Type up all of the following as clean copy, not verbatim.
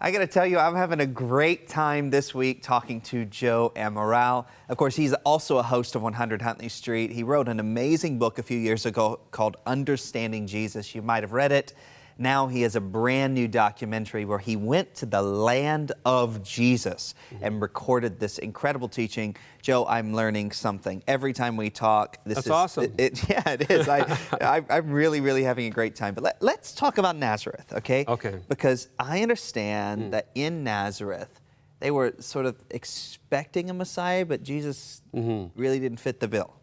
I got to tell you, I'm having a great time this week talking to Joe Amaral. Of course, he's also a host of 100 Huntley Street. He wrote an amazing book a few years ago called Understanding Jesus. You might have read it. Now he has a brand new documentary where he went to the land of Jesus and recorded this incredible teaching. Joe, I'm learning something every time we talk. That's awesome. Yeah, it is. I'm really having a great time. But let's talk about Nazareth, okay? Okay. Because I understand that in Nazareth, they were sort of expecting a Messiah, but Jesus really didn't fit the bill.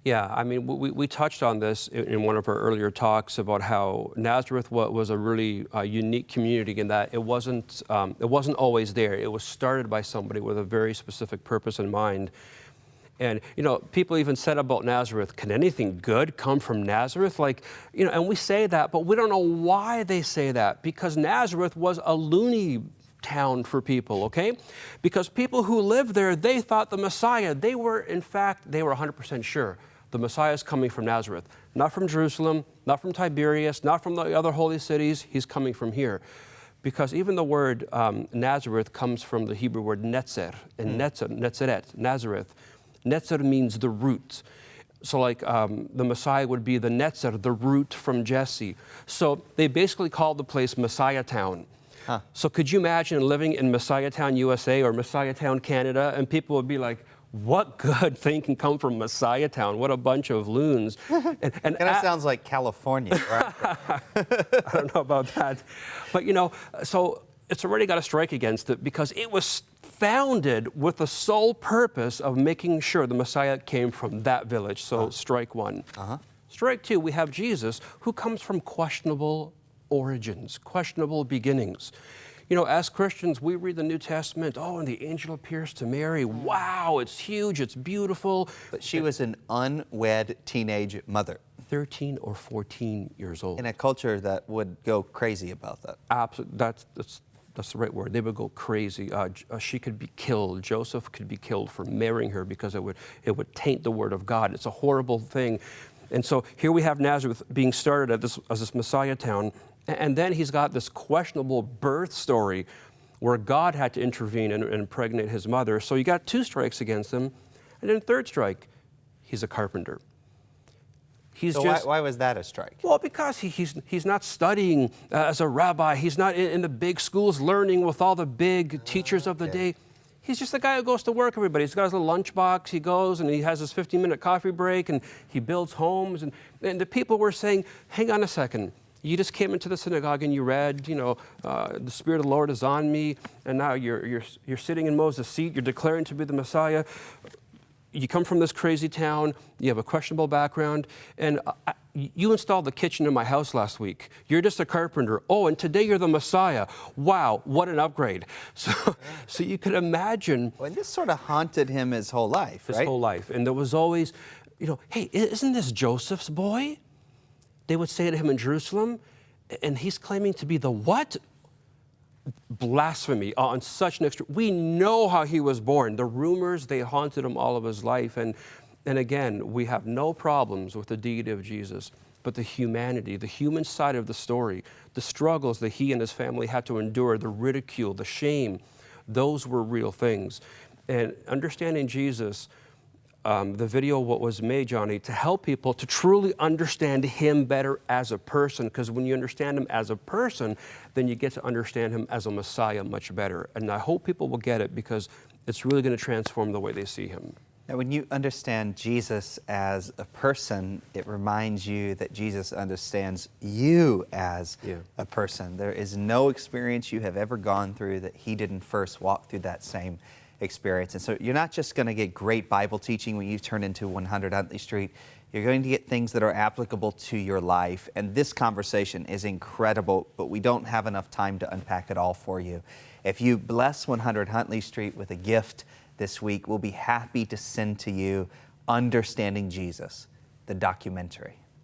Yeah, I mean, we touched on this in one of our earlier talks about how Nazareth was a really unique community in that it wasn't always there. It was started by somebody with a very specific purpose in mind. And, you know, people even said about Nazareth, can anything good come from Nazareth? Like, you know, and we say that, but we don't know why they say that, because Nazareth was a loony town for people, okay? Because people who lived there, they thought the Messiah, they were 100% sure the Messiah is coming from Nazareth, not from Jerusalem, not from Tiberias, not from the other holy cities. He's coming from here. Because even the word Nazareth comes from the Hebrew word netzer, and netzeret, Nazareth. Netzer means the root. So like the Messiah would be the netzer, the root from Jesse. So they basically called the place Messiah Town. Huh. So could you imagine living in Messiah Town, USA, or Messiah Town, Canada, and people would be like, what good thing can come from Messiah Town? What a bunch of loons. And that sounds like California, right? I don't know about that. But, you know, so it's already got a strike against it because it was founded with the sole purpose of making sure the Messiah came from that village. So strike one. Strike two, we have Jesus, who comes from questionable origins, questionable beginnings. You know, as Christians, we read the New Testament, and the angel appears to Mary. Wow, it's huge, it's beautiful. But she was an unwed teenage mother. 13 or 14 years old. In a culture that would go crazy about that. Absolutely, that's the right word. They would go crazy. She could be killed. Joseph could be killed for marrying her because it would taint the word of God. It's a horrible thing. And so here we have Nazareth being started as this Messiah town. And then he's got this questionable birth story where God had to intervene and impregnate his mother. So you got two strikes against him. And then third strike, he's a carpenter. Why was that a strike? Well, because he's not studying as a rabbi. He's not in the big schools learning with all the big teachers of the day. He's just the guy who goes to work, everybody. He's got his little lunchbox. He goes and he has his 15-minute coffee break and he builds homes. And the people were saying, hang on a second. You just came into the synagogue and you read, the Spirit of the Lord is on me, and now you're sitting in Moses' seat. You're declaring to be the Messiah. You come from this crazy town. You have a questionable background, and you installed the kitchen in my house last week. You're just a carpenter. Oh, and today you're the Messiah. Wow, what an upgrade! So you could imagine. Well, this sort of haunted him his whole life, right? His whole life, and there was always, hey, isn't this Joseph's boy? They would say to him in Jerusalem, and he's claiming to be the what? Blasphemy on such an extreme. We know how he was born. The rumors, they haunted him all of his life. And again, we have no problems with the deity of Jesus, but the humanity, the human side of the story, the struggles that he and his family had to endure, the ridicule, the shame, those were real things. And understanding Jesus, the video was made, Johnny, to help people to truly understand him better as a person, because when you understand him as a person, then you get to understand him as a Messiah much better. And I hope people will get it because it's really going to transform the way they see him. Now, when you understand Jesus as a person, it reminds you that Jesus understands you as a person. There is no experience you have ever gone through that he didn't first walk through that same experience. And so you're not just going to get great Bible teaching when you turn into 100 Huntley Street. You're going to get things that are applicable to your life. And this conversation is incredible, but we don't have enough time to unpack it all for you. If you bless 100 Huntley Street with a gift this week, we'll be happy to send to you Understanding Jesus, the documentary.